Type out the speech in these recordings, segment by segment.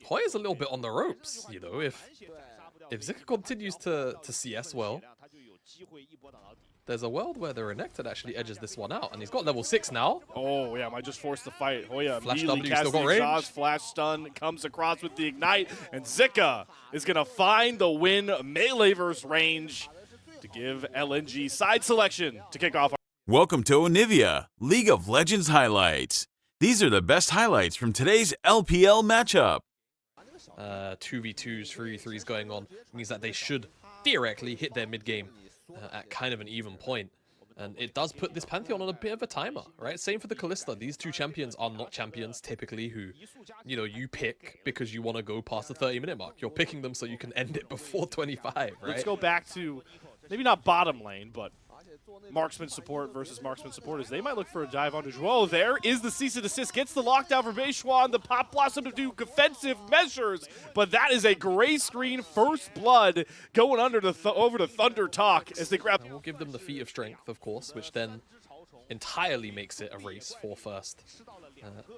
Hoya's a little bit on the ropes, you know. If Zika continues to CS well, there's a world where the Renekton actually edges this one out, and he's got level 6 now. Oh, yeah, might just force the fight. Hoya Flash immediately W, still got range. shots, flash stun, comes across with the ignite, and Zika is going to find the win melee versus range to give LNG side selection to kick off. Welcome to Onivia, League of Legends highlights. These are the best highlights from today's LPL matchup. 2v2s, 3v3s going on means that they should theoretically hit their mid game at kind of an even point. And it does put this Pantheon on a bit of a timer, right? Same for the Kalista. These two champions are not champions typically who, you know, you pick because you want to go past the 30-minute mark. You're picking them so you can end it before 25, right? Let's go back to maybe not bottom lane, but marksman support versus marksman supporters. They might look for a dive onto Zhuo. There is the cease and desist. Gets the lockdown for Beishwan. The Pop Blossom to do defensive measures. But that is a gray screen first blood going under over to Thunder Talk as they grab. And we'll give them the feat of strength, of course, which then entirely makes it a race for first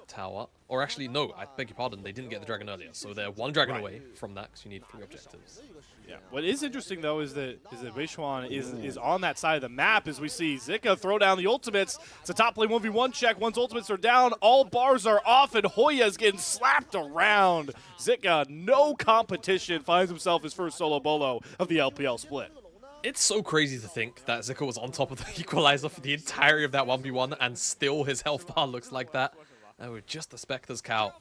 tower. Or actually, no, I beg your pardon, they didn't get the dragon earlier. So they're one dragon away from that because you need 3 objectives. Yeah. What is interesting though is that Beishwan is on that side of the map as we see Zika throw down the ultimates. It's a top lane 1v1 check. Once ultimates are down, all bars are off, and Hoya's getting slapped around. Zika, no competition, finds himself his first solo bolo of the LPL split. It's so crazy to think that Zika was on top of the equalizer for the entirety of that 1v1 and still his health bar looks like that. And with just the Spectre's cow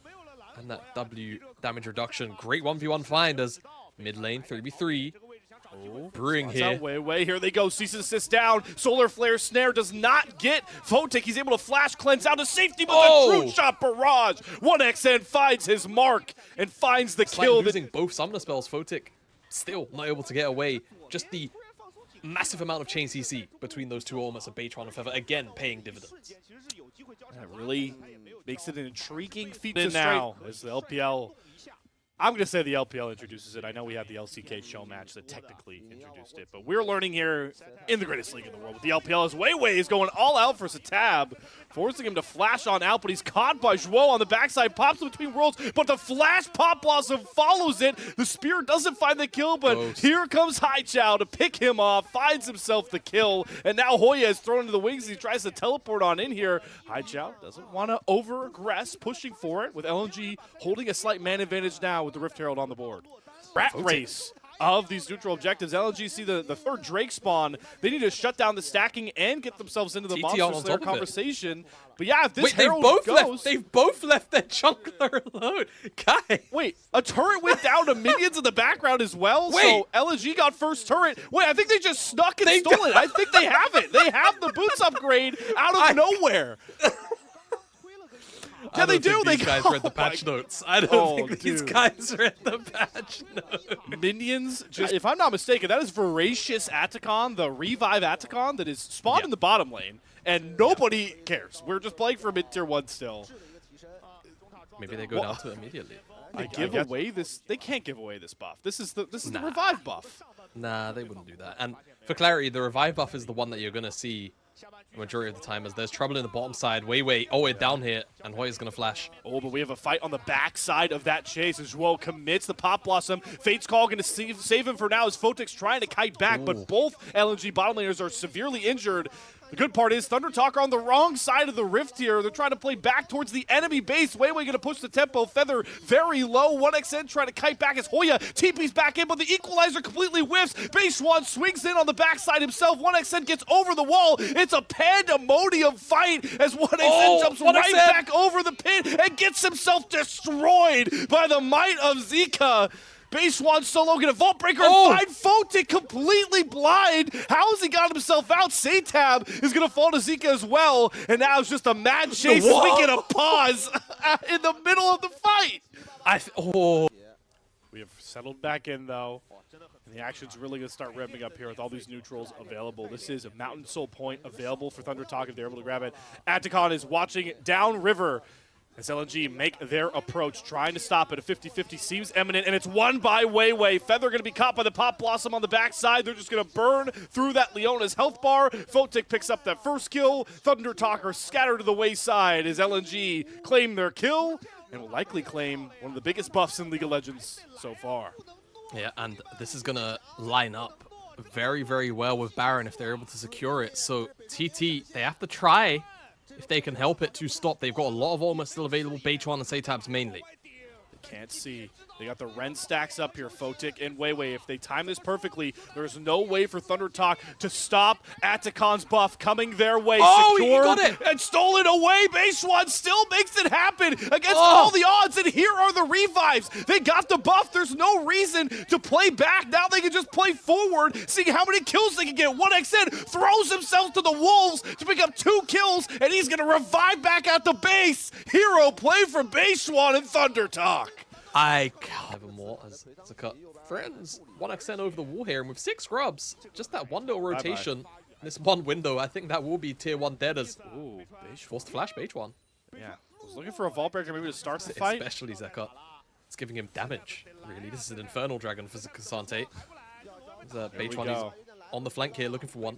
and that W damage reduction, great 1v1 find as mid lane 3v3. Brewing here. Way. Here they go. Cease and desist down. Solar Flare Snare does not get Photic. He's able to flash cleanse out to safety, but the true shot barrage. 1xN finds his mark and finds the kill. Like losing both summoner spells, Photic still not able to get away. Just the massive amount of chain CC between those two elements of Beitron and Feather, again paying dividends. That really makes it an intriguing feat now as the LPL. I'm going to say the LPL introduces it. I know we had the LCK show match that technically introduced it, but we're learning here in the greatest league in the world with the LPL as Weiwei is going all out for Satab, forcing him to flash on out, but he's caught by Zhuo on the backside, pops him between worlds, but the flash Pop Blossom follows it. The spear doesn't find the kill, but here comes Haichao to pick him off, finds himself the kill, and now Hoya is thrown into the wings. He tries to teleport on in here. Haichao doesn't want to over-aggress, pushing for it with LNG holding a slight man advantage now with the Rift Herald on the board. Rat race of these neutral objectives. LNG see the third Drake spawn. They need to shut down the stacking and get themselves into the Monster Slayer conversation. But yeah, if this Herald goes... They've both left their jungler alone. Guy. Wait, a turret went down to minions in the background as well? So LNG got first turret. Wait, I think they just snuck and stole it. I think they have it. They have the boots upgrade out of nowhere. Yeah, they do. These guys read the patch notes. I don't think these guys read the patch notes. Minions, if I'm not mistaken, that is Voracious Atacon, the revive Atacon that is spawned in the bottom lane, and nobody cares. We're just playing for mid-tier 1 still. Maybe they go down to it immediately. They give away this. They can't give away this buff. This is the revive buff. Nah, they wouldn't do that. And for clarity, the revive buff is the one that you're gonna see the majority of the time as there's trouble in the bottom side. Weiwei, we're down here, and Hoya's gonna flash. Oh, but we have a fight on the back side of that chase as Zhuo commits the Pop Blossom. Fate's Call gonna save him for now as Photic's trying to kite back, but both LNG bottom laners are severely injured. The good part is Thunder Talk are on the wrong side of the rift here. They're trying to play back towards the enemy base. Weiwei going to push the tempo. Feather very low. 1xN trying to kite back as Hoya TP's back in, but the equalizer completely whiffs. Beishwan swings in on the backside himself. 1xN gets over the wall. It's a pandemonium fight as 1xN jumps right back over the pin and gets himself destroyed by the might of Zika. Beishwan solo get a Vault Breaker and find Photic completely blind. How has he got himself out? Satab is going to fall to Zika as well. And now it's just a mad chase as we get a pause in the middle of the fight. We have settled back in though. And the action's really going to start ramping up here with all these neutrals available. This is a Mountain Soul point available for Thunder Talk if they're able to grab it. Atacon is watching downriver as LNG make their approach, trying to stop it. A 50-50 seems imminent, and it's won by Weiwei. Feather going to be caught by the Pop Blossom on the backside. They're just going to burn through that Leona's health bar. Photic picks up that first kill. Thunder Talker scattered to the wayside as LNG claim their kill. and will likely claim one of the biggest buffs in League of Legends so far. Yeah, and this is going to line up very, very well with Baron if they're able to secure it. So TT, they have to try, if they can help it, to stop. They've got a lot of almost still available, Beichuan and Satabs mainly. Can't see. They got the Ren stacks up here, Fotic and Weiwei. If they time this perfectly, there's no way for ThunderTalk to stop Atakan's buff coming their way. Oh, Secured he got it! and stolen away. Beichuan still makes it happen against all the odds, and here are the revives. They got the buff. There's no reason to play back. Now they can just play forward, seeing how many kills they can get. 1xN throws himself to the wolves to pick up 2 kills, and he's going to revive back at the base. Hero play from Beichuan and ThunderTalk. I can't even more as Zika threatens 1xN over the wall here, and with 6 scrubs, just that one little rotation, this one window, I think that will be tier 1 dead as forced to flash Beichuan. Yeah, I was looking for a vault breaker maybe to start the fight. Especially Zeka. It's giving him damage, really. This is an Infernal Dragon for Kasante. Beichuan is on the flank here, looking for one.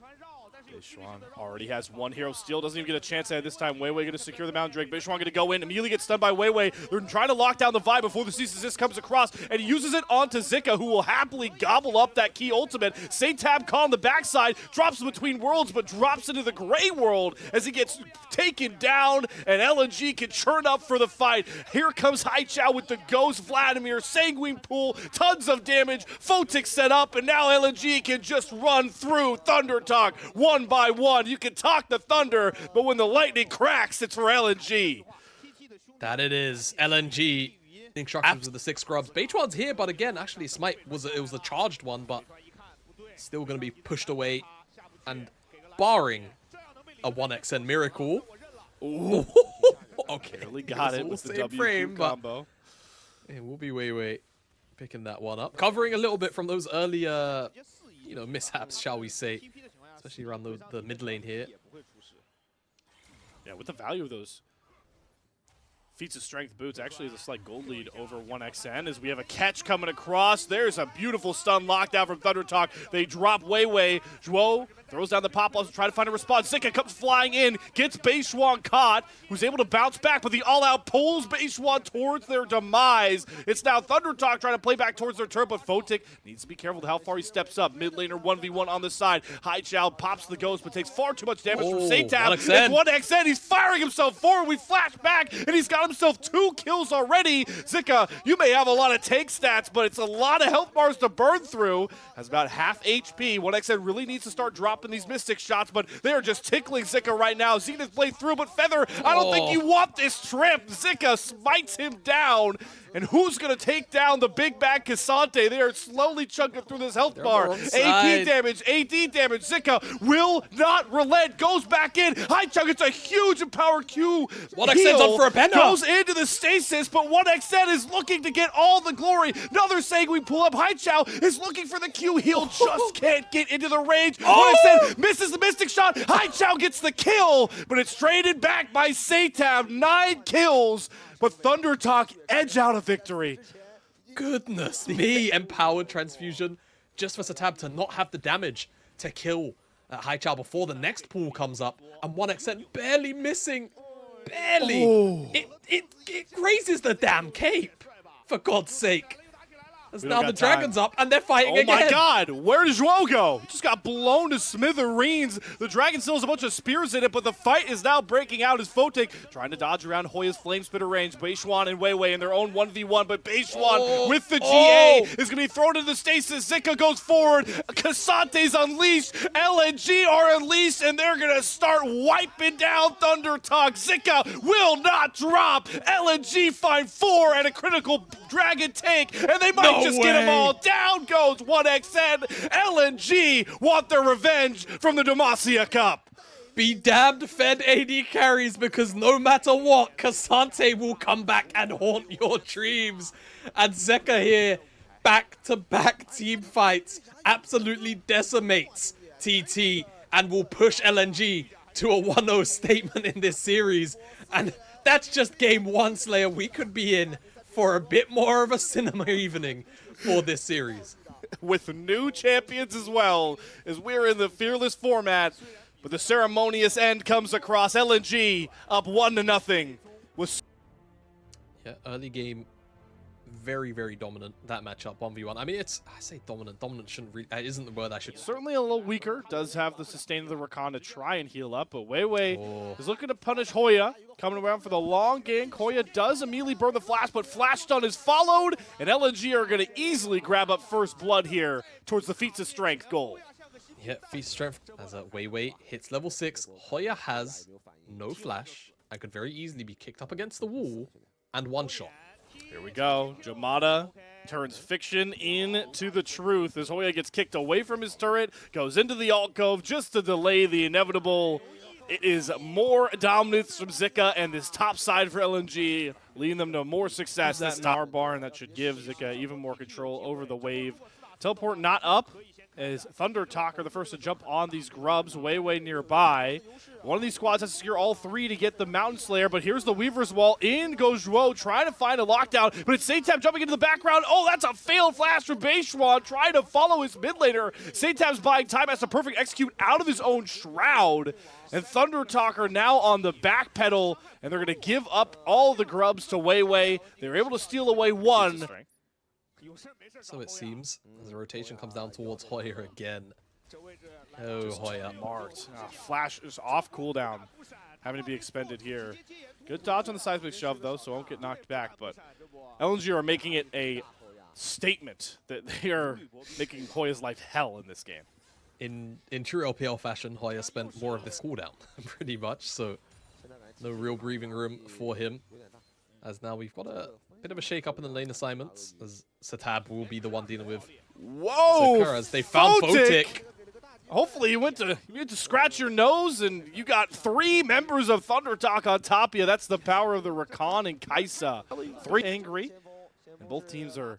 Beichuan already has 1 hero steal, doesn't even get a chance at it this time. Weiwei going to secure the Mountain Drake. Beichuan going to go in, immediately gets stunned by Weiwei. They're trying to lock down the vibe before the cease assist comes across, and he uses it onto Zika, who will happily gobble up that key ultimate. Satab caught on the backside, drops him between worlds, but drops into the gray world as he gets taken down, and LNG can churn up for the fight. Here comes Haichao with the Ghost Vladimir, Sanguine Pool, tons of damage, Fotic set up, and now LNG can just run through ThunderTalk one by one. You can talk the thunder, but when the lightning cracks, it's for LNG. That it is. LNG instructions with the 6 scrubs. Beichuan's here, but again, actually Smite was the charged one, but still going to be pushed away. And barring a 1xN miracle. Ooh. Okay. Really got it with the W frame combo. It will be Weiwei picking that one up. Covering a little bit from those earlier, mishaps, shall we say. Especially around the mid lane here. Yeah, with the value of those feats of strength boots, actually is a slight gold lead over 1xN as we have a catch coming across. There's a beautiful stun lockdown from ThunderTalk. They drop Weiwei. Zhuo throws down the pop-ups to try to find a response. Zika comes flying in, gets Beichuan caught, who's able to bounce back, but the all-out pulls Beichuan towards their demise. It's now ThunderTalk trying to play back towards their turn, but Fotic needs to be careful with how far he steps up. Mid laner 1v1 on the side. Haichao pops the ghost, but takes far too much damage from Satab. It's 1xN. He's firing himself forward. We flash back, and he's got himself 2 kills already. Zika, you may have a lot of tank stats, but it's a lot of health bars to burn through. Has about half HP. 1xN really needs to start dropping these Mystic shots, but they are just tickling Zika right now. Zenith blade through, but Feather, I don't think you want this trip. Zika smites him down, and who's going to take down the big bad Kasante? They are slowly chunking through this health bar. AP damage, AD damage. Zika will not relent, goes back in. Haichao gets a huge empowered Q. 1xN's on for a penta. Goes into the stasis, but 1xN is looking to get all the glory. Another Sanguine pull up. Haichao is looking for the Q heal, just can't get into the range. 1xN misses the Mystic shot. Haichao gets the kill, but it's traded back by Satab. 9 kills, but ThunderTalk edge out a victory. Goodness me. Empowered transfusion just for Satab to not have the damage to kill Haichao before the next pool comes up, and 1xN barely missing. Barely. It grazes the damn cape, for God's sake. As now the dragon's up, and they're fighting again. Oh my god, where did Zhuo go? Just got blown to smithereens. The dragon still has a bunch of spears in it, but the fight is now breaking out as Fotic trying to dodge around Hoya's flame spitter range. Beichuan and Weiwei in their own 1v1, but Beichuan with the GA is going to be thrown into the stasis. Zika goes forward. Kasante's unleashed. LNG are unleashed, and they're going to start wiping down ThunderTalk. Zika will not drop. LNG find 4 and a critical dragon tank, and they might just get them all. Down goes 1xN. LNG want their revenge from the Demacia Cup. Be damned, Fed AD carries, because no matter what, Kasante will come back and haunt your dreams. And Zeka here, back-to-back team fights, absolutely decimates TT and will push LNG to a 1-0 statement in this series. And that's just game 1, Slayer. We could be in for a bit more of a cinema evening for this series. With new champions as well, as we're in the Fearless format. But the ceremonious end comes across. LNG up 1-0. Yeah, early game, very, very dominant, that matchup, 1v1. I mean, I say dominant. Dominant isn't the word I should. Certainly a little weaker. Does have the sustain of the Rakan to try and heal up, but Weiwei is looking to punish Hoya. Coming around for the long game. Hoya does immediately burn the flash, but flash stun is followed, and LNG are going to easily grab up first blood here towards the feats of strength goal. Yeah, feats of strength as Weiwei hits level 6. Hoya has no flash and could very easily be kicked up against the wall and one shot. Here we go. Jamada turns fiction into the truth as Hoya gets kicked away from his turret, goes into the alcove just to delay the inevitable. It is more dominance from Zika and this top side for LNG, leading them to more success. That Nar bar, and that should give Zika even more control over the wave. Teleport not up as Thunder Talk are the first to jump on these grubs way nearby. One of these squads has to secure all three to get the Mountain Slayer, but here's the Weaver's Wall. In goes Zhuo trying to find a lockdown, but it's Satab jumping into the background. Oh, that's a failed flash from Beishuan trying to follow his mid laner. Satab's buying time, has to perfect execute out of his own shroud. And Thunder Talk are now on the back pedal, and they're going to give up all the grubs to Weiwei. They're able to steal away one. So it seems, as the rotation comes down towards Hoya again. Oh, Hoya. Marked. Flash is off cooldown, having to be expended here. Good dodge on the seismic shove, though, so won't get knocked back. But LNG are making it a statement that they are making Hoya's life hell in this game. In true LPL fashion, Hoya spent more of this cooldown, pretty much, so no real breathing room for him. As now we've got a bit of a shake-up in the lane assignments, as Satab will be the one dealing with Zika, as they found Photic. Hopefully you went to scratch your nose and you got 3 members of Thunder Talk on top of you. That's the power of the Rakan and Kaisa. 3 angry, and both teams are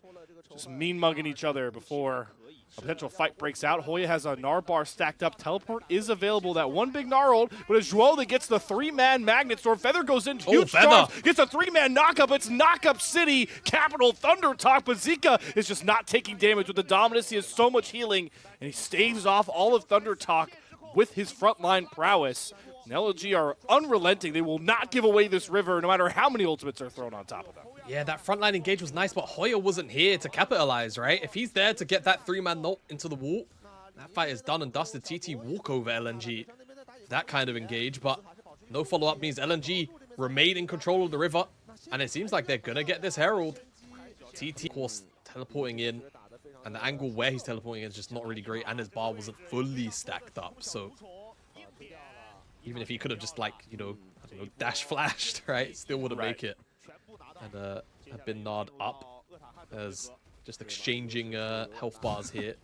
just mean-mugging each other before a potential fight breaks out. Hoya has a Gnar bar stacked up. Teleport is available. That one big Gnar ult, but it's Zhuo that gets the 3-man Magnet Storm. Feather goes in, huge charge, gets a 3-man knockup. It's Knockup City, capital Thunder Talk, but Zika is just not taking damage with the dominance. He has so much healing, and he staves off all of Thunder Talk with his frontline prowess. And LNG are unrelenting. They will not give away this river no matter how many ultimates are thrown on top of them. Yeah, that frontline engage was nice, but Hoya wasn't here to capitalize, right? If he's there to get that 3-man ult into the wall, that fight is done and dusted. TT walk over LNG. That kind of engage, but no follow-up means LNG remain in control of the river, and it seems like they're going to get this Herald. TT, of course, teleporting in, and the angle where he's teleporting in is just not really great, and his bar wasn't fully stacked up, so even if he could have just, like, you know, I don't know, dash flashed, right, still wouldn't make it. And had been gnawed up as just exchanging health bars here.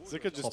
Zika just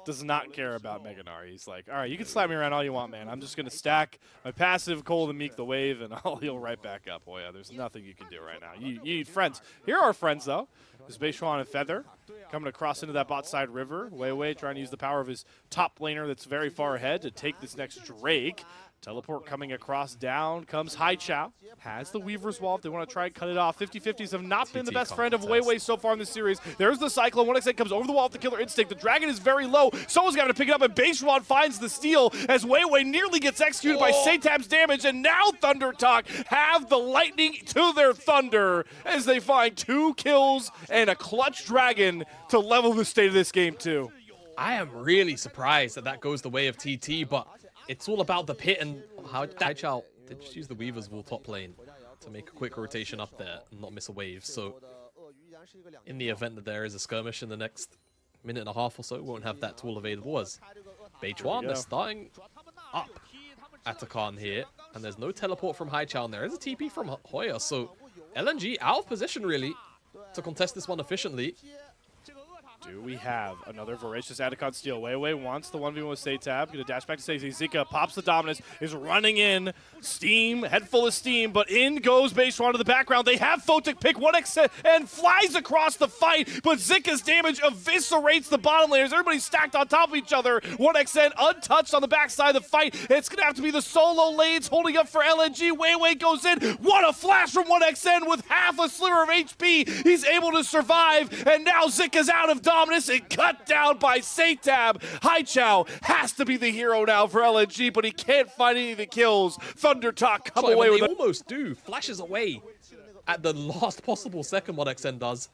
does not care about Mega Gnar. He's like, all right, you can slap me around all you want, man. I'm just going to stack my passive, Cold and Meek the Wave, and I'll heal right back up. Oh, yeah, there's nothing you can do right now. You need friends. Here are friends, though. There's Beishuan and Feather coming across into that bot side river. Weiwei trying to use the power of his top laner that's very far ahead to take this next Drake. Teleport coming across, down comes Haichao. Has the Weaver's Wall if they want to try and cut it off. 50-50s have not been the best friend of Weiwei so far in this series. There's the Cyclone. 1xN comes over the wall with the Killer Instinct. The Dragon is very low. Someone's got to pick it up, and Beishuan finds the steal as Weiwei nearly gets executed by Satab's damage, and now Thunder Talk have the lightning to their thunder as they find 2 kills and a clutch Dragon to level the state of this game, too. I am really surprised that goes the way of TT, but it's all about the pit, and how Haichao did just use the Weaver's Wall top lane to make a quick rotation up there and not miss a wave. So in the event that there is a skirmish in the next minute and a half or so, we won't have that tool available as Beishuan, they're starting up Atakan here, and there's no teleport from Haichao, and there is a TP from Hoya, so LNG out of position really to contest this one efficiently. Do we have another voracious Atacon steal? Weiwei wants the 1v1 with Satab. Gonna dash back to Stacey. Zika pops the dominance, is running in. Steam, head full of steam, but in goes Beishuan to the background. They have Photic pick 1x and flies across the fight, but Zika's damage eviscerates the bottom laners. Everybody's stacked on top of each other. 1xN untouched on the backside of the fight. It's gonna have to be the solo lanes holding up for LNG. Weiwei goes in. What a flash from 1xN with half a sliver of HP. He's able to survive, and now Zika's out of dominance and cut down by Satab. Haichao has to be the hero now for LNG, but he can't find any of the kills. Thunder Talk come away with it. Almost do. Flashes away at the last possible second, what XN does.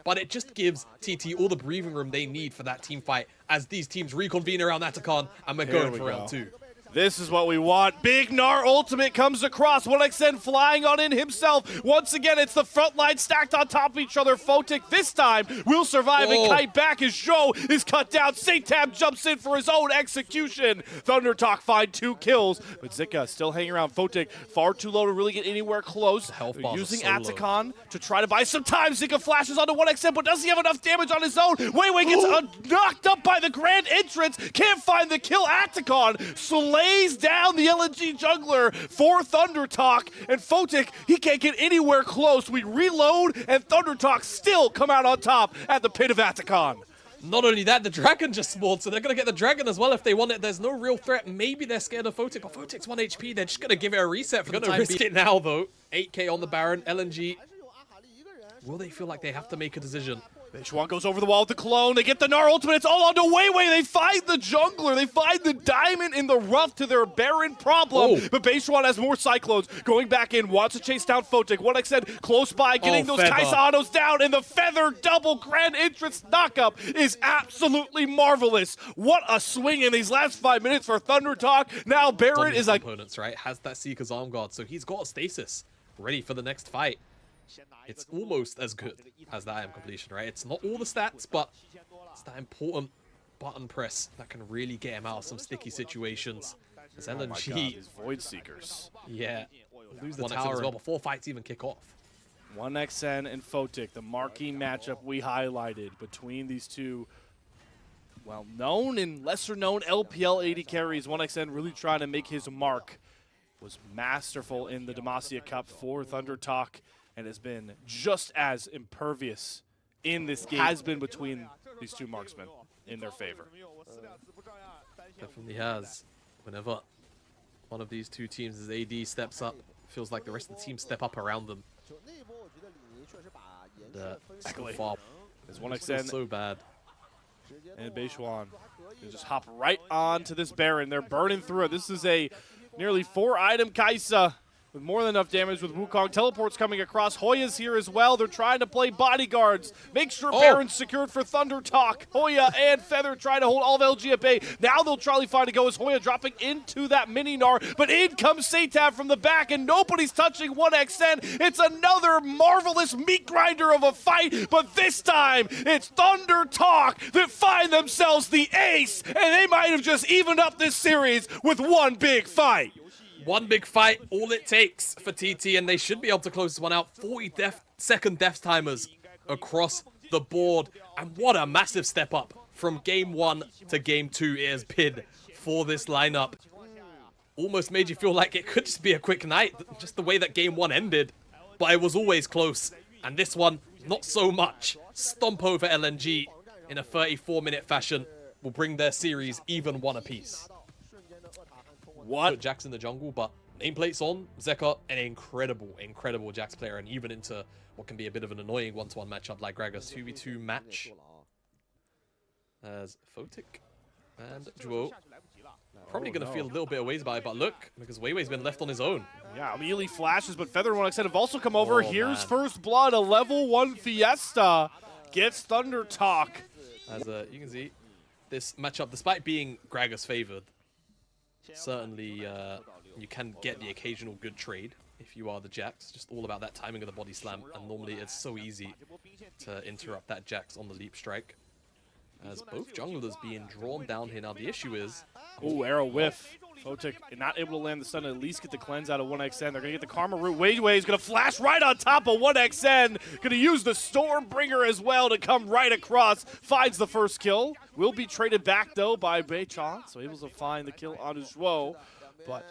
But it just gives TT all the breathing room they need for that team fight as these teams reconvene around Atacon, and we're going for round 2. This is what we want. Big Gnar ultimate comes across. 1xN flying on in himself. Once again, it's the front line stacked on top of each other. Photic this time will survive and kite back as Zhou is cut down. Satam jumps in for his own execution. Thundertalk find 2 kills, but Zika still hanging around. Photic far too low to really get anywhere close. Health bars using so Atacon to try to buy some time. Zika flashes onto 1xN, but does he have enough damage on his own? Wei gets knocked up by the grand entrance. Can't find the kill. Atacon lays down the LNG jungler for Thundertalk, and Photic, he can't get anywhere close. We reload, and Thundertalk still come out on top at the pit of Atacon. Not only that, the dragon just spawned, so they're going to get the dragon as well if they want it. There's no real threat. Maybe they're scared of Photic, but Photic's 1 HP. They're just going to give it a reset for the time being. Risk it now, though. 8k on the Baron. LNG. Will they feel like they have to make a decision? Beishwan goes over the wall with the clone. They get the Gnar ultimate. It's all onto Wei. They find the jungler. They find the diamond in the rough to their Baron problem. But Beishwan has more Cyclones. Going back in, wants to chase down Photic. 1xN close by, getting those Kai'Sa autos down, and the Feather double grand entrance knockup is absolutely marvelous. What a swing in these last 5 minutes for Thundertalk. Now Baron is like... Opponents, right? Has that Seeker's Arm Guard, so he's got a stasis ready for the next fight. It's almost as good as that IM completion, right? It's not all the stats, but it's that important button press that can really get him out of some sticky situations. It's LNG. Oh my God, these Void Seekers. Yeah. Lose the tower as well before fights even kick off. 1xN and Photic, the marquee matchup we highlighted between these two well-known and lesser-known LPL AD carries. 1xN really trying to make his mark. Was masterful in the Demacia Cup for Thundertalk, and has been just as impervious in this game has been between these two marksmen in their favor. Definitely has. Whenever one of these two teams' AD steps up, feels like the rest of the team step up around them. Exactly. There's 1xN so bad. And Beishwan just hop right on to this Baron. They're burning through it. This is a nearly 4-item Kai'Sa with more than enough damage with Wukong. Teleport's coming across. Hoya's here as well. They're trying to play bodyguards. Make sure Baron's secured for Thundertalk. Hoya and Feather trying to hold all of LG at bay. Now they'll try to find a go as Hoya dropping into that mini Gnar. But in comes Satab from the back, and nobody's touching 1xN. It's another marvelous meat grinder of a fight, but this time it's Thundertalk that find themselves the ace, and they might have just evened up this series with one big fight. One big fight, all it takes for TT, and they should be able to close this one out. 40-second death timers across the board, and what a massive step up from game 1 to game 2 it has been for this lineup. Almost made you feel like it could just be a quick night, just the way that game 1 ended, but it was always close, and this one, not so much. Stomp over LNG in a 34-minute fashion will bring their series even one apiece. What? Put Jax in the jungle, but nameplates on, Zeka, an incredible Jax player, and even into what can be a bit of an annoying 1-to-1 matchup like Gragas 2v2 match. As Photic and Zhuo probably going to feel a little bit of ways by it, but look, because Weiwei's been left on his own. Yeah, immediately flashes, but Feather and 1xN have also come over. Here's First Blood, a level 1 Fiesta gets Thundertalk. As you can see, this matchup, despite being Gragas favored, certainly you can get the occasional good trade if you are the Jax. Just all about that timing of the body slam, and normally it's so easy to interrupt that Jax on the leap strike. As both junglers being drawn down here. Now the issue is... Ooh, arrow whiff. Photic not able to land the stun and at least get the cleanse out of 1xN. They're going to get the Karma root. Weiwei is going to flash right on top of 1xN. Going to use the Stormbringer as well to come right across. Finds the first kill. Will be traded back, though, by Beichan. So able to find the kill on Zhuo. But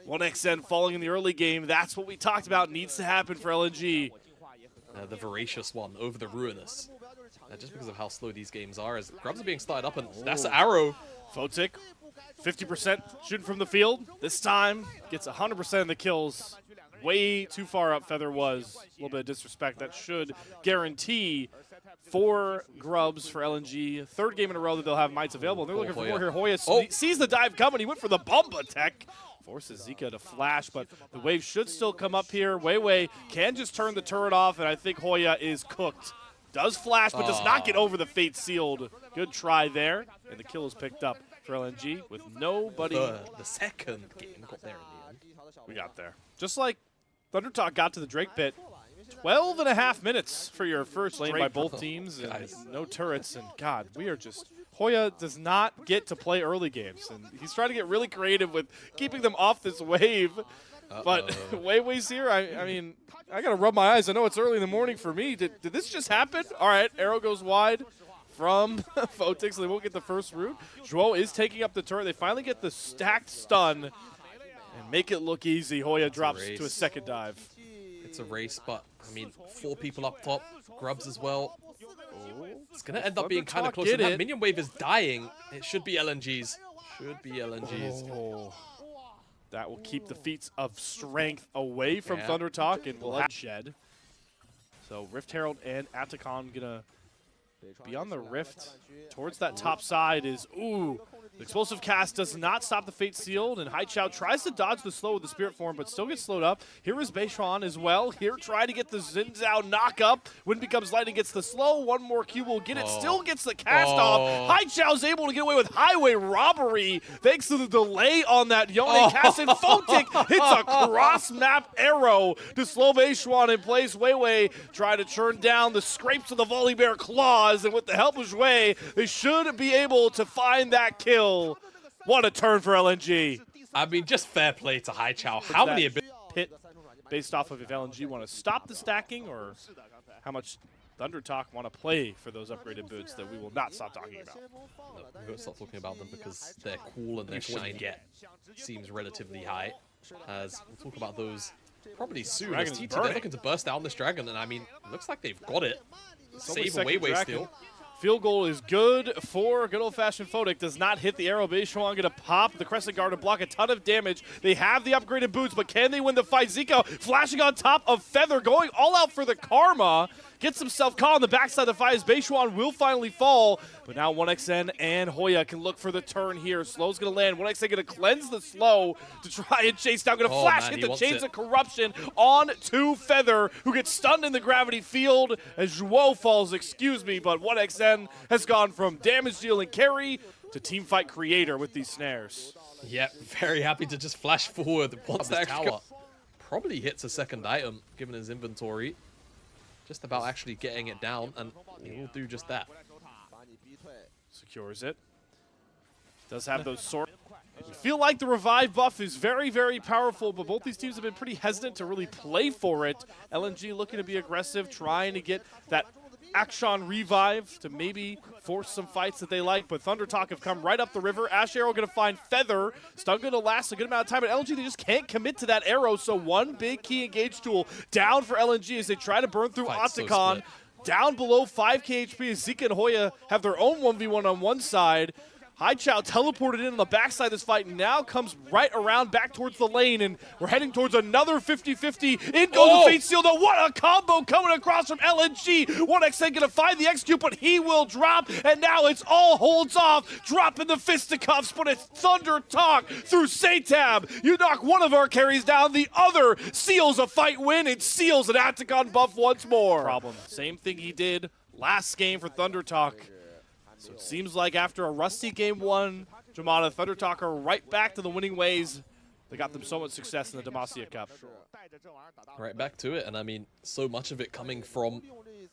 1xN falling in the early game. That's what we talked about needs to happen for LNG. The Voracious one over the Ruinous. Just because of how slow these games are, as grubs are being started up, and that's an arrow. Photic, 50% shooting from the field. This time, gets 100% of the kills. way too far up Feather was. A little bit of disrespect. That should guarantee 4 grubs for LNG. Third game in a row that they'll have mites available. They're looking for more here. Hoya sees the dive coming. He went for the Bumba tech. Forces Zika to flash, but the wave should still come up here. Wei can just turn the turret off, and I think Hoya is cooked. Does flash, but does not get over the Fate Sealed. Good try there, and the kill is picked up for LNG with nobody. The second game got there in the end. We got there. Just like Thundertalk got to the Drake pit. 12.5 minutes for your first lane by both teams, and no turrets, and God, we are just... Hoya does not get to play early games, and he's trying to get really creative with keeping them off this wave. But Wei's here. I mean, I got to rub my eyes. I know it's early in the morning for me. Did this just happen? All right, arrow goes wide from Photix, so they won't get the first root. Zhuo is taking up the turret. They finally get the stacked stun and make it look easy. Hoya drops to a second dive. It's a race, but, I mean, 4 people up top, grubs as well. It's going to end up being kind of close. That minion wave is dying. It should be LNG's. Should be LNG's. Oh. That will keep the feats of strength away from Thundertalk and bloodshed. So Rift Herald and Atacon gonna be on the Rift towards that top side. The explosive cast does not stop the Fate Sealed, and Haichao tries to dodge the slow with the Spirit Form, but still gets slowed up. Here is Beishuan as well. Here trying to get the Xin Zhao knock up. When becomes lightning, gets the slow. One more Q will get it. Still gets the cast off. Haichao's able to get away with highway robbery thanks to the delay on that Yone cast. And Photic hits a cross-map arrow to slow Beishuan in place. Wei try to churn down the scrapes of the Volley Bear claws, and with the help of Zhui, they should be able to find that kill. What a turn for LNG. I mean, just fair play to Haichao. How many pit based off of if LNG want to stop the stacking or how much Thundertalk want to play for those upgraded boots that we will not stop talking about. No, we won't stop talking about them because they're cool and their shine seems relatively high. As we'll talk about those probably soon. As TT, they're looking to burst down this dragon, and I mean, it looks like they've got it. Save away still. Field goal is good for good old-fashioned Photic. Does not hit the arrow. Beishuan going to pop the Crescent Guard to block a ton of damage. They have the upgraded boots, but can they win the fight? Zico flashing on top of Feather, going all out for the Karma. Gets himself caught on the backside of the fight as Beishuan will finally fall. But now 1xN and Hoya can look for the turn here. Slow's going to land. 1xN going to cleanse the slow to try and chase down. Going to flash, hit the Chains of Corruption on to Feather, who gets stunned in the gravity field as Zhuo falls, excuse me. But 1xN has gone from damage dealing carry to teamfight creator with these snares. Yep, very happy to just flash forward once that tower probably hits a second item, given his inventory. Just about actually getting it down, and he will do just that. Secures it. Does have those sort. I feel like the revive buff is very, very powerful, but both these teams have been pretty hesitant to really play for it. LNG looking to be aggressive, trying to get that Akshan revive to maybe force some fights that they like, but Thundertalk have come right up the river. Ash Arrow going to find Feather. Stun going to last a good amount of time, but LNG, they just can't commit to that arrow, so one big key engage tool down for LNG as they try to burn through Otacon. Down below 5k HP as Zika and Hoya have their own 1v1 on one side. Haichao teleported in on the backside of this fight and now comes right around back towards the lane, and we're heading towards another 50-50. In goes the Fate Seal, though. What a combo coming across from LNG. 1xN gonna find the execute, but he will drop, and now it's all holds off, dropping the fisticuffs, but it's Thundertalk through Satab. You knock one of our carries down, the other seals a fight win and seals an Atacon buff once more. Same thing he did last game for Thundertalk. So it seems like after a rusty game one, Jamada, Thundertalk are right back to the winning ways. They got them so much success in the Demacia Cup. Right back to it, and I mean, so much of it coming from,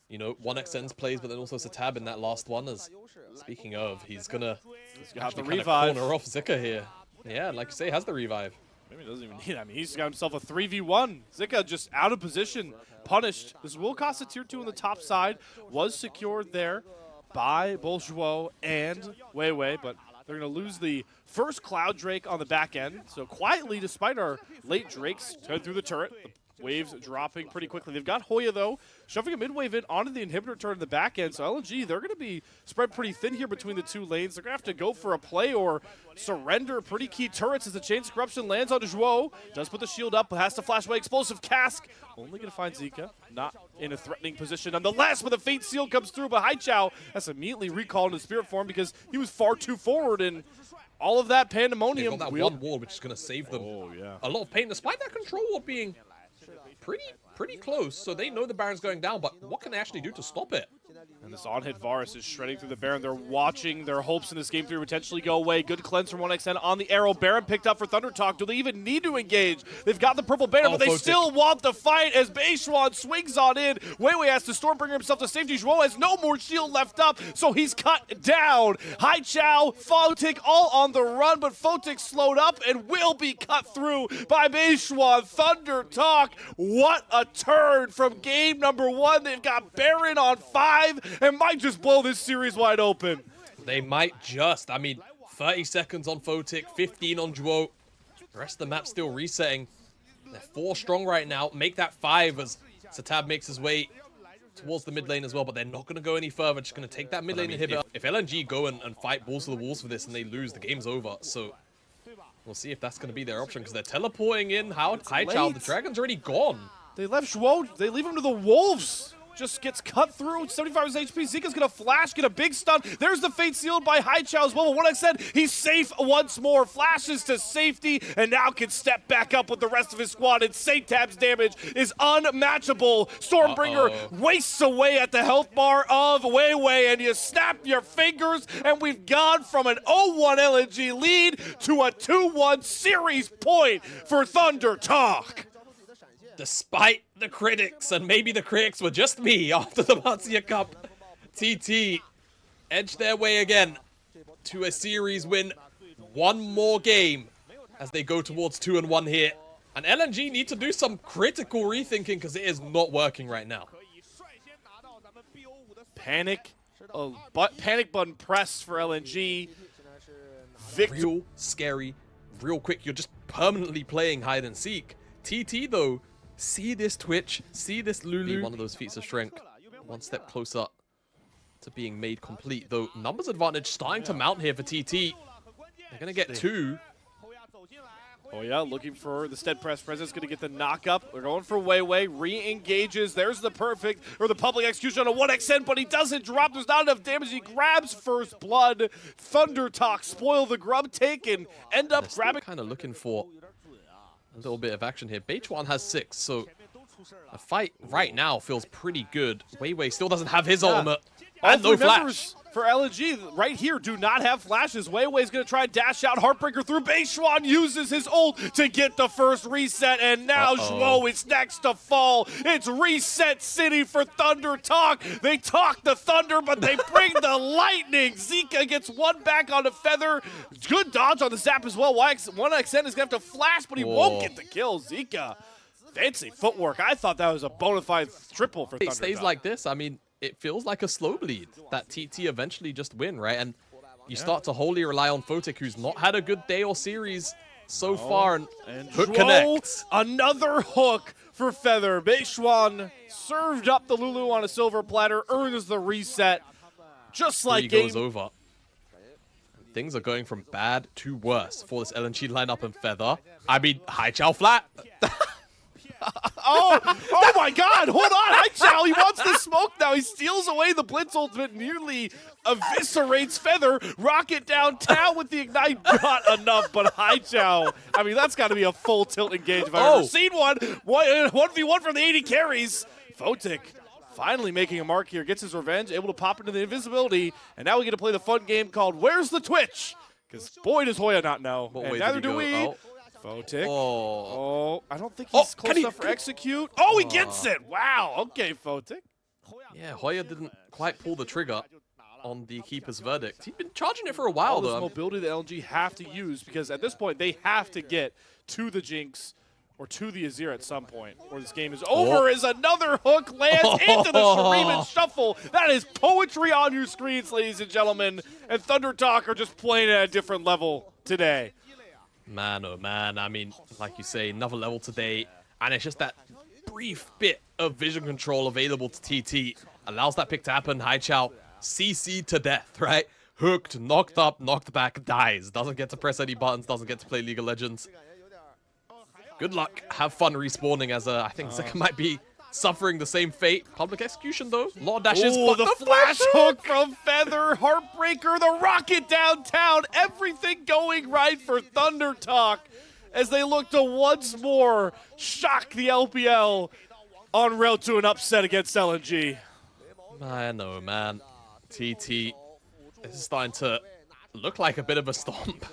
you know, 1xN's plays, but then also Satab in that last one. As speaking of, he's gonna have the revive. Corner off Zika here. Yeah, like you say, has the revive. Maybe he doesn't even need it. I mean, he's got himself a 3v1. Zika just out of position, punished. This will cost a tier 2 on the top side. Was secured there by both Zhuo and Wei, but they're going to lose the first Cloud Drake on the back end. So quietly, despite our late Drakes turn through the turret, the waves dropping pretty quickly. They've got Hoya, though, shoving a mid-wave in onto the inhibitor turn in the back end. So LNG, they're going to be spread pretty thin here between the two lanes. They're going to have to go for a play or surrender pretty key turrets as the Chains of Corruption lands on Zhuo. Does put the shield up, but has to flash away. Explosive Cask. Only going to find Zika. Not in a threatening position nonetheless, but the Fate Seal comes through. But Haichao has to immediately recall into Spirit Form because he was far too forward, and all of that pandemonium. They've got that one ward, which is going to save them a lot of pain, despite that control ward being pretty close. So they know the Baron's going down, but what can they actually do to stop it? And this on-hit Varus is shredding through the Baron. They're watching their hopes in this game 3 potentially go away. Good cleanse from 1xN on the arrow. Baron picked up for Thunder Talk. Do they even need to engage? They've got the purple banner, but they still want the fight as Beishuan swings on in. Weiwei has to Stormbringer himself to safety. Zhuo has no more shield left up, so he's cut down. Haichao, Photic all on the run, but Photic slowed up and will be cut through by Beishuan. Thunder Talk, what a turn from game number 1. They've got Baron on 5 and might just blow this series wide open. They might just. I mean, 30 seconds on Photic, 15 on Zhuo. The rest of the map still resetting. They're 4 strong right now. Make that 5 as Satab makes his way towards the mid lane as well, but they're not going to go any further. Just going to take that mid lane inhibitor. If LNG go and fight balls to the walls for this and they lose, the game's over. So we'll see if that's going to be their option, because they're teleporting in. Haichao, the Dragon's already gone. They left Zhuo. They leave him to the Wolves. Just gets cut through. 75 HP. Zika's going to flash, get a big stun. There's the Fate sealed by Haichao as well. But what I said, he's safe once more. Flashes to safety and now can step back up with the rest of his squad. And Satab's damage is unmatchable. Stormbringer wastes away at the health bar of Weiwei, and you snap your fingers, and we've gone from an 0-1 LNG lead to a 2-1 series point for Thunder Talk. Despite the critics, and maybe the critics were just me after the Matsuya Cup, TT edged their way again to a series win. One more game as they go towards 2-1 here. And LNG need to do some critical rethinking because it is not working right now. Panic button press for LNG. Real scary, real quick. You're just permanently playing hide and seek. TT though, see this Twitch, see this Lulu. One of those feats of strength, one step closer to being made complete. Though numbers advantage starting to mount here for TT. They're gonna get 2. Oh yeah, looking for the stead press presence, gonna get the knock up. We're going for Weiwei, re-engages. There's the perfect, or the public execution on a 1xN, but he doesn't drop. There's not enough damage. He grabs first blood. Thunder Talk, spoil the grub take, and end up grabbing. Kind of looking for a little bit of action here. Beichuan has 6, so a fight right now feels pretty good. Weiwei still doesn't have his ultimate. And no flash. For LNG, right here, do not have flashes. Weiwei's going to try and dash out. Heartbreaker through. Beishuan uses his ult to get the first reset, and now Zhuo is next to fall. It's reset city for Thunder Talk. They talk the Thunder, but they bring the lightning. Zika gets one back on the Feather. Good dodge on the zap as well. 1xN is going to have to flash, but he won't get the kill. Zika, fancy footwork. I thought that was a bona fide triple for Thunder Talk. It stays like this. I mean, it feels like a slow bleed that TT eventually just win, right? And you start to wholly rely on Photic, who's not had a good day or series so far, and hook connects. Another hook for Feather. Beishuan served up the Lulu on a silver platter, earns the reset, just like game goes over. And things are going from bad to worse for this LNG lineup and Feather. I mean, Haichao flat. Oh my god, hold on, Haichao, he wants the smoke now. He steals away the Blitz ultimate, nearly eviscerates Feather. Rocket downtown with the Ignite, not enough, but Haichao, I mean, that's got to be a full tilt engage if I've ever seen one. 1v1 from the 80 carries. Photic finally making a mark here, gets his revenge, able to pop into the invisibility, and now we get to play the fun game called Where's the Twitch? Because boy does Hoya not know, and neither do we. Photic. I don't think he's close enough for execute. Oh, he gets it. Wow. Okay, Photic. Yeah, Hoya didn't quite pull the trigger on the keeper's verdict. He'd been charging it for a while, though. All this mobility that LNG have to use, because at this point, they have to get to the Jinx or to the Azir at some point, or this game is over. As another hook lands into the Shuriman Shuffle. That is poetry on your screens, ladies and gentlemen. And Thunder Talk are just playing at a different level today. Man, oh man, I mean, like you say, another level today, and it's just that brief bit of vision control available to TT allows that pick to happen. Haichao CC to death, right? Hooked, knocked up, knocked back, dies. Doesn't get to press any buttons, doesn't get to play League of Legends. Good luck. Have fun respawning as I think Zika might be suffering the same fate. Public execution though. A lot of dashes. Oh, the flash hook from Feather. Heartbreaker, the rocket downtown. Everything going right for Thunder Talk as they look to once more shock the LPL on route to an upset against LNG. I know, man. TT is starting to look like a bit of a stomp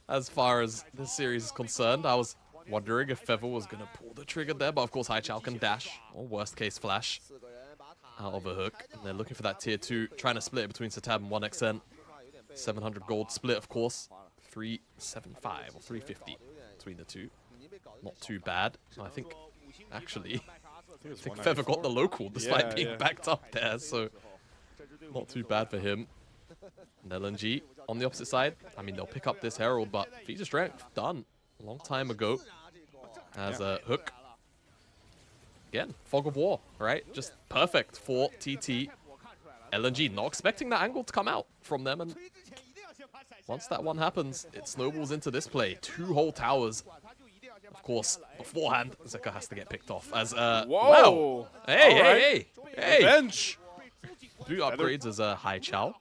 as far as this series is concerned. I was wondering if Feather was going to pull the trigger there, but of course Haichao can dash, or worst case flash, out of a hook. And they're looking for that tier 2, trying to split it between Satab and 1xN. 700 gold split, of course. 375 or 350 between the two. Not too bad. I think, actually, I think Feather got the local despite being backed up there, so not too bad for him. And LNG on the opposite side. I mean, they'll pick up this Herald, but Visa Strength done a long time ago as a hook. Again, Fog of War, right? Just perfect for TT. LNG not expecting that angle to come out from them, and once that one happens, it snowballs into this play. 2 whole towers. Of course, beforehand, Zeka has to get picked off as Whoa! Wow. Hey. Revenge! 2 upgrades as Haichao.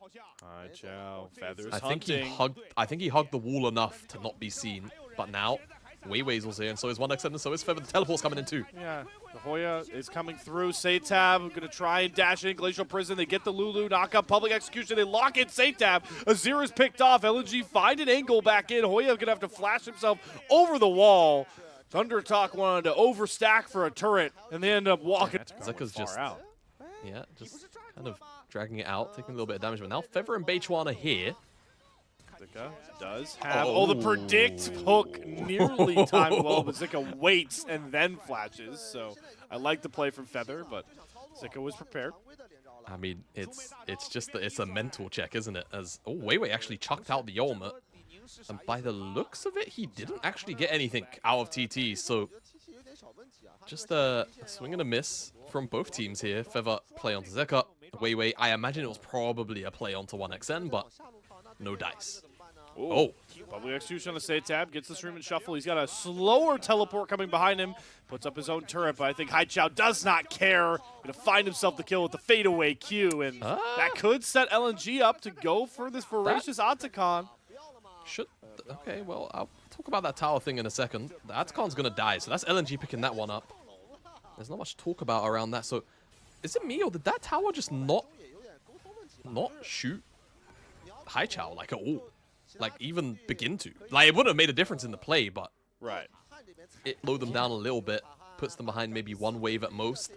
Haichao, Feather's I think he hunting. hugged the wall enough to not be seen, but now Weiwei's also here, and so is 1xN, and so is Feather. The teleport's coming in too. Yeah, the Hoya is coming through. Satab going to try and dash in. Glacial Prison, they get the Lulu, knock up Public Execution, they lock in Satab. Azira's picked off. LNG find an angle back in. Hoya going to have to flash himself over the wall. Thunder Talk wanted to overstack for a turret, and they end up walking Zeka's just out. Yeah, just kind of dragging it out, taking a little bit of damage, but now Feather and Beichuan are here. Zika does have the predict hook nearly timed well, but Zika waits and then flashes. So I like the play from Feather, but Zika was prepared. I mean, it's a mental check, isn't it? As Weiwei actually chucked out the ultimate, and by the looks of it, he didn't actually get anything out of TT. So just a swing and a miss from both teams here. Feather play onto Zeka. Weiwei, I imagine it was probably a play onto 1xN, but no dice. Ooh. Oh. Public Execution on the Satab, gets the stream and shuffle. He's got a slower teleport coming behind him. Puts up his own turret, but I think Haichao does not care. Going to find himself the kill with the fadeaway Q, and that could set LNG up to go for this voracious Atacon. Okay, well, I'll talk about that tower thing in a second. The Atacon's going to die, so that's LNG picking that one up. There's not much talk about around that, so is it me, or did that tower just not shoot Haichao, like, at all? Like, even begin to? Like, it would have made a difference in the play, but right, it slowed them down a little bit, puts them behind maybe 1 wave at most.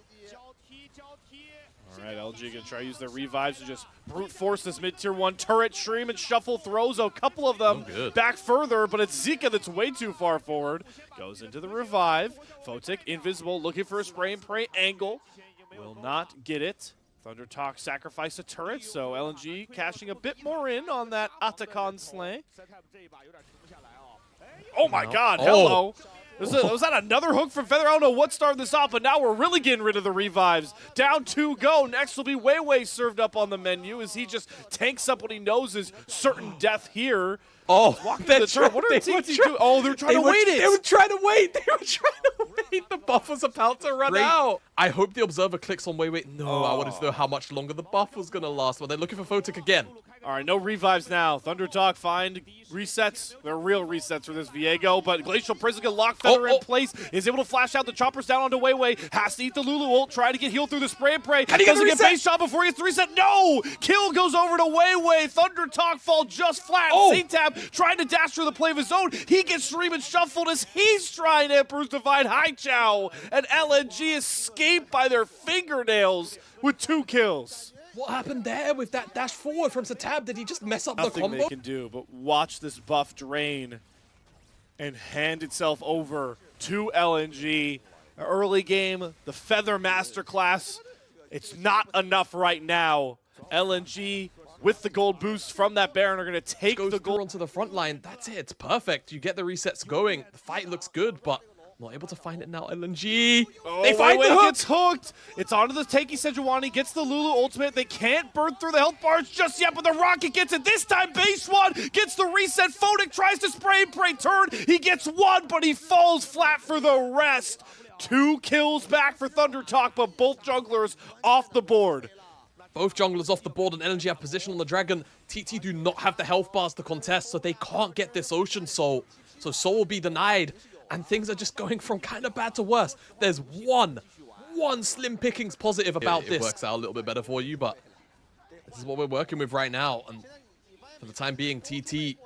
All right, LG going to try to use their revives to just brute force this mid-tier 1 turret. Stream and shuffle throws a couple of them back further, but it's Zika that's way too far forward. Goes into the revive. Photic, invisible, looking for a spray and pray angle. Will not get it. Thunder Talk sacrificed a turret, so LNG cashing a bit more in on that Atacon slay. Oh my god, hello. Was that another hook from Feather? I don't know what started this off, but now we're really getting rid of the revives. Down 2 go. Next will be Weiwei served up on the menu as he just tanks up what he knows is certain death here. Oh, that's right. What are TT doing? Oh, they're trying to wait it. They were trying to wait. They were trying to wait. The buff was about to run out. I hope the observer clicks on Weiwei. No, I wanted to know how much longer the buff was going to last. But they're looking for Photic again. All right, no revives now. Thunder Talk find resets. They're real resets for this Viego, but Glacial Prison can lock Feather in place. Is able to flash out the choppers down onto Weiwei. Has to eat the Lulu ult. Try to get healed through the spray and pray. Doesn't get base shot before he gets the reset. No! Kill goes over to Weiwei. Thunder Talk fall just flat. Satab trying to dash through the play of his own. He gets stream and shuffled as he's trying to Emperor's Divine Haichao. And LNG escaped by their fingernails with 2 kills. What happened there with that dash forward from Satab? Did he just mess up the combo? Nothing they can do, but watch this buff drain and hand itself over to LNG. Early game, the Feather Masterclass. It's not enough right now. LNG with the gold boost from that Baron are going to take the gold onto the front line. That's it. It's perfect. You get the resets going. The fight looks good, but Not able to find it now. LNG. Oh, They find the Wei hook. gets hooked. It's onto the Takey Sejuani, gets the Lulu ultimate. They can't burn through the health bars just yet, but the Rocket gets it. This time, Base One gets the reset. Photic tries to spray and pray turn. He gets one, but he falls flat for the rest. 2 kills back for Thunder Talk, but both junglers off the board. Both junglers off the board and LNG have position on the Dragon. TT do not have the health bars to contest, so they can't get this Ocean Soul. So Soul will be denied, and things are just going from kind of bad to worse. There's one slim pickings positive about this. It works out a little bit better for you, but this is what we're working with right now. And for the time being, TT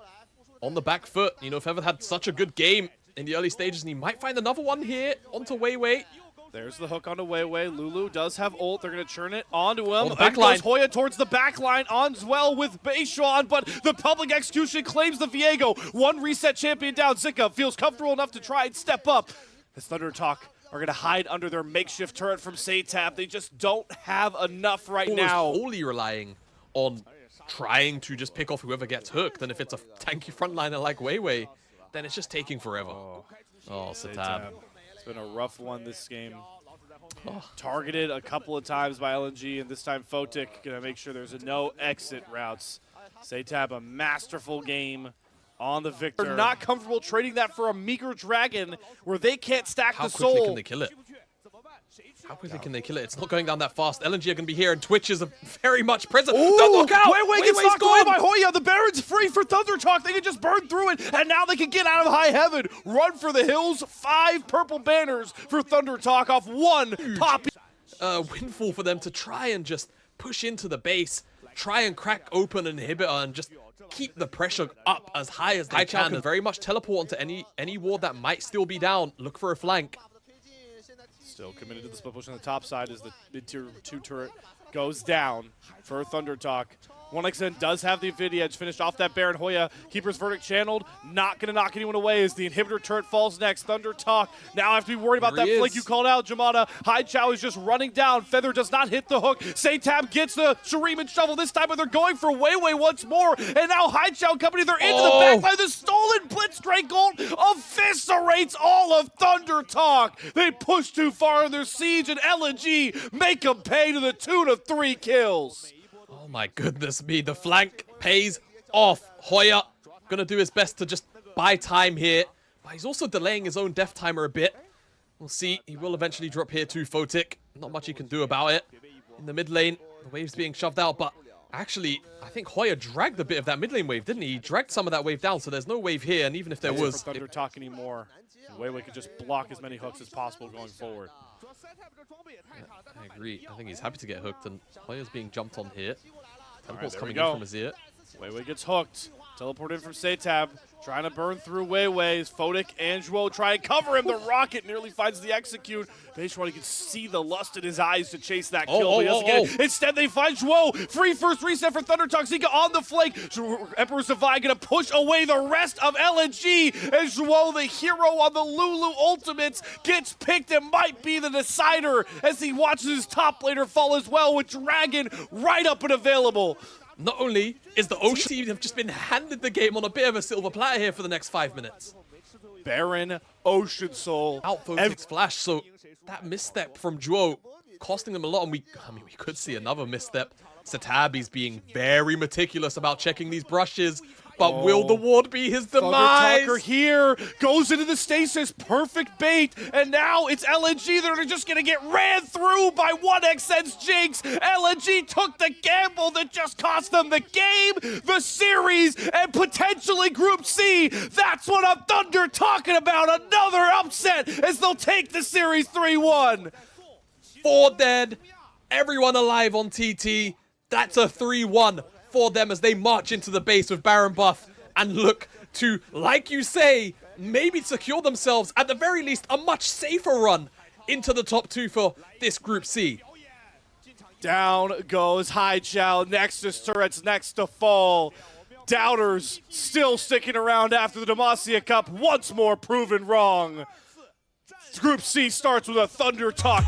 on the back foot. You know, Feather had such a good game in the early stages, and he might find another one here onto Wei. There's the hook onto Wei. Lulu does have ult. They're going to churn it onto him. The back line. Goes Hoya towards the back line on well with Beishuan, but the public execution claims the Viego. 1 reset champion down. Zika feels comfortable enough to try and step up. As Thunder Talk are going to hide under their makeshift turret from Saytab. They just don't have enough right now. Wholly relying on trying to just pick off whoever gets hooked, and if it's a tanky frontliner like Wei, then it's just taking forever. Oh, Saytab. It's been a rough one this game. Targeted a couple of times by LNG, and this time Photic going to make sure there's no exit routes. Saytab, a masterful game on the victor. They're not comfortable trading that for a meager Dragon where they can't stack the soul. How quickly can they kill it? How quickly can they kill it? It's not going down that fast. LNG are going to be here, and Twitch is very much present. Don't look out! Wei gets knocked away by Hoya. The Baron's free for Thunder Talk. They can just burn through it, and now they can get out of high heaven. Run for the hills. 5 purple banners for Thunder Talk off 1 poppy. Windfall for them to try and just push into the base, try and crack open an inhibitor, and just keep the pressure up as high as they can. And very much teleport onto any ward that might still be down. Look for a flank. Still committed to the split push on the top side as the mid-tier 2 turret goes down for Thunder Talk. 1xN does have the Infinity Edge finished off that Baron. Hoya, Keeper's Verdict channeled, not going to knock anyone away as the inhibitor turret falls next. Thunder Talk now have to be worried about that flank you called out, Jamada. Hai Chao is just running down. Feather does not hit the hook. Saytab gets the Shuriman shovel this time, but they're going for Wei once more. And now Hai Chao Company, they're into the backline. The stolen Blitzcrank ult eviscerates all of Thunder Talk. They push too far in their siege, and LNG make them pay to the tune of 3 kills. Oh my goodness me, the flank pays off. Hoya gonna do his best to just buy time here, but he's also delaying his own death timer a bit. We'll see, he will eventually drop here to Photic. Not much he can do about it. In the mid lane, the wave's being shoved out, but actually, I think Hoya dragged a bit of that mid lane wave, didn't he? He dragged some of that wave down, so there's no wave here, and even if there was... Thunder Talk anymore. Wei could just block as many hooks as possible going forward. I agree. I think he's happy to get hooked, and Hoya's being jumped on here. Teleport's coming in from his ear. Wei gets hooked. Teleport in from Saytab. Trying to burn through Wei. Photic and Zhuo try and cover him. The Rocket nearly finds the execute. Beishuan, you can see the lust in his eyes to chase that kill. But he doesn't get it. Instead, they find Zhuo. Free first reset for Thunder Talk. Zika on the flank. Emperor's Divide going to push away the rest of LNG. And Zhuo, the hero on the Lulu ultimates, gets picked and might be the decider as he watches his top laner fall as well with Dragon right up and available. Not only is the Ocean team have just been handed the game on a bit of a silver platter here for the next 5 minutes. Baron, Ocean Soul. Out Photic's flash, so that misstep from Zhuo costing them a lot, and we could see another misstep. Satabi's being very meticulous about checking these brushes, but will the ward be his demise? Talker here goes into the stasis, perfect bait, and now it's LNG that are just gonna get ran through by 1xN's Jinx. LNG took the gamble that just cost them the game, the series, and potentially Group C. That's what I'm Thunder talking about. Another upset as they'll take the series 3-1. 4 dead, everyone alive on TT. That's a 3-1 for them as they march into the base with Baron buff and look to, like you say, maybe secure themselves, at the very least, a much safer run into the top 2 for this Group C. Down goes Hai Chao. Nexus turrets next to fall. Doubters still sticking around after the Demacia Cup, once more proven wrong. Group C starts with a Thunder Talk